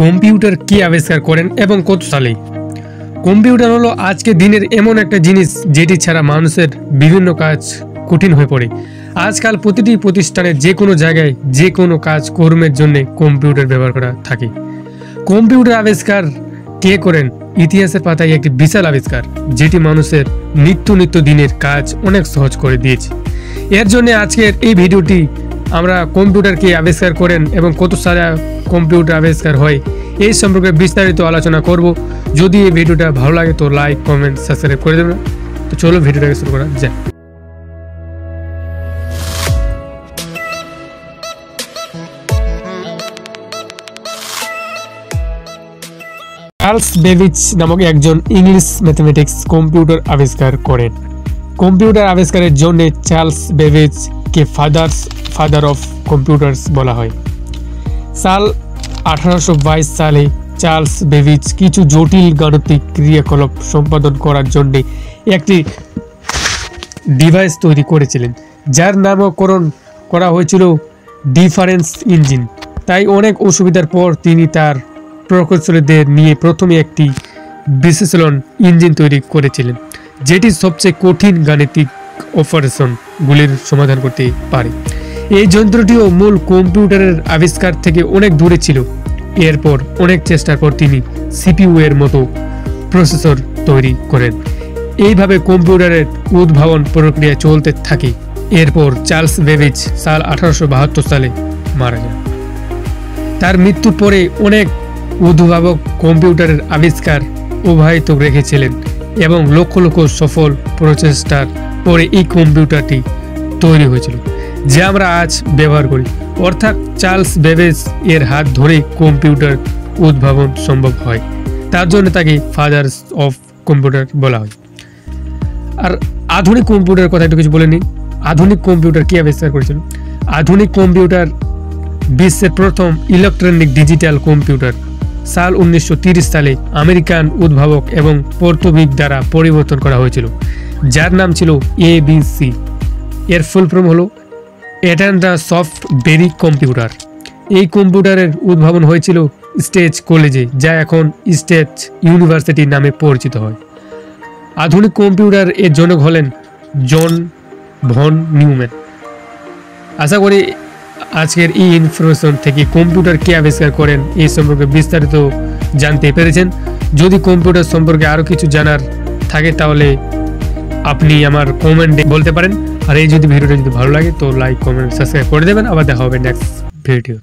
Computer কে আবিষ্কার করেন এবং কত সালে? কম্পিউটার হলো আজকে দিনের এমন একটা জিনিস যেটি ছাড়া মানুষের বিভিন্ন কাজ কঠিন হয়ে পড়ে। আজকাল প্রতিটি প্রতিষ্ঠানে যে কোনো জায়গায় যে কোনো কাজ কর্মের জন্য কম্পিউটার ব্যবহার করা থাকে। কম্পিউটার আবিষ্কার কে করেন? ইতিহাসের পাতায় একটি বিশাল আবিষ্কার যেটি মানুষের নিত্য দিনের কাজ অনেক সহজ করে দিয়েছে। এর জন্য আজকের এই ভিডিওটি আমরা কম্পিউটারকে আবিষ্কার করেন এবং কত সালে কম্পিউটার আবিষ্কার হয় এই সম্পর্কে বিস্তারিত আলোচনা করব। যদি এই ভিডিওটা ভালো লাগে তো লাইক কমেন্ট সাবস্ক্রাইব করে দেবেন। তো চলো ভিডিওটাকে শুরু করা যাক। চার্লস বেবিজ নামক একজন ইংলিশ ম্যাথমেটিক্স কম্পিউটার আবিষ্কার করেন। কম্পিউটার আবিষ্কারের জন্য চার্লস বেবেজকে ফাদার অফ কম্পিউটার্স বলা হয়। সাল 1822 সালে চার্লস বেবেজ কিছু জটিল গাণিতিক ক্রিয়াকলাপ সম্পাদন করার জন্য একটি ডিভাইস তৈরি করেছিলেন, যার নামকরণ করা হয়েছিল ডিফারেন্স ইঞ্জিন। তাই অনেক অসুবিধার পর তিনি তার প্রকৌশলীদের নিয়ে প্রথমে একটি বিশ্লেষণ ইঞ্জিন তৈরি করেছিলেন, যেটি সবচেয়ে কঠিন গাণিতিক অপারেশনগুলির সমাধান করতে পারে। এই যন্ত্রটিও মূল কম্পিউটারের আবিষ্কার থেকে অনেক দূরে ছিল। এরপর অনেক চেষ্টার পর তিনি সিপিইউ এর মতো প্রসেসর তৈরি করেন। এইভাবে কম্পিউটারের উদ্ভাবন প্রক্রিয়া চলতে থাকে। এরপর চার্লস বেবেজ সাল 1872 সালে মারা যান। তার মৃত্যুর পরে অনেক উদ্ভাবক কম্পিউটারের আবিষ্কার অব্যাহত রেখেছিলেন এবং লক্ষ সফল প্রচেষ্টার পরে এই কম্পিউটারটি তৈরি হয়েছিল যা আমরা আজ ব্যবহার করি। অর্থাৎ চার্লস বেবেজ এর হাত ধরেই কম্পিউটার উদ্ভাবন সম্ভব হয়। তার জন্য তাকে ফাদার অফ কম্পিউটার বলা হয়। আর আধুনিক কম্পিউটারের কথা একটু কিছু বলে নিই। আধুনিক কম্পিউটার কি আবিষ্কার করেছিল? আধুনিক কম্পিউটার বিশ্বের প্রথম ইলেকট্রনিক ডিজিটাল কম্পিউটার সাল 1930 সালে আমেরিকান উদ্ভাবক এবং পর্তুগিজ দ্বারা পরিবর্তন করা হয়েছিল, যার নাম ছিল ABC। এর ফুল ফর্ম হলো অ্যাটান্ডা সফট বেরি কম্পিউটার। এই কম্পিউটারের উদ্ভাবন হয়েছিল স্টেজ কলেজে, যা এখন স্টেজ ইউনিভার্সিটি নামে পরিচিত হয়। আধুনিক কম্পিউটার এর জনক হলেন জন ভন নিউম্যান। আশা করি আজকের এই ইনফরমেশন থেকে কম্পিউটার কে আবিষ্কার করেন এই সম্পর্কে বিস্তারিত জানতে পেরেছেন। যদি কম্পিউটার সম্পর্কে আরও কিছু জানার থাকে তাহলে আপনি আমার কমেন্টে বলতে পারেন। আর এই যদি ভিডিওটা যদি ভালো লাগে তো লাইক কমেন্ট সাবস্ক্রাইব করে দেবেন। আবার দেখা হবে নেক্সট ভিডিও।